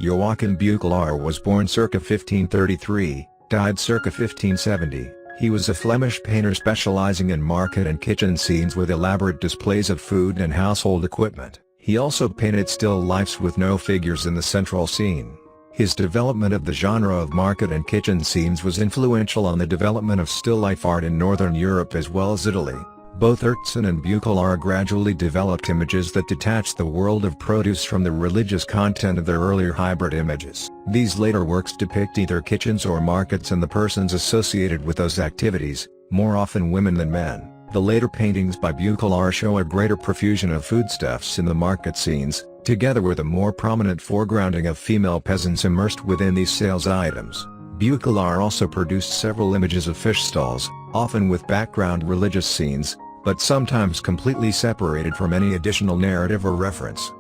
Joachim Beuckelaer was born circa 1533, died circa 1570. He was a Flemish painter specializing in market and kitchen scenes with elaborate displays of food and household equipment. He also painted still lifes with no figures in the central scene. His development of the genre of market and kitchen scenes was influential on the development of still life art in Northern Europe as well as Italy. Both Aertsen and Beuckelaer gradually developed images that detached the world of produce from the religious content of their earlier hybrid images. These later works depict either kitchens or markets and the persons associated with those activities, more often women than men. The later paintings by Beuckelaer show a greater profusion of foodstuffs in the market scenes, together with a more prominent foregrounding of female peasants immersed within these sales items. Beuckelaer also produced several images of fish stalls, often with background religious scenes, but sometimes completely separated from any additional narrative or reference.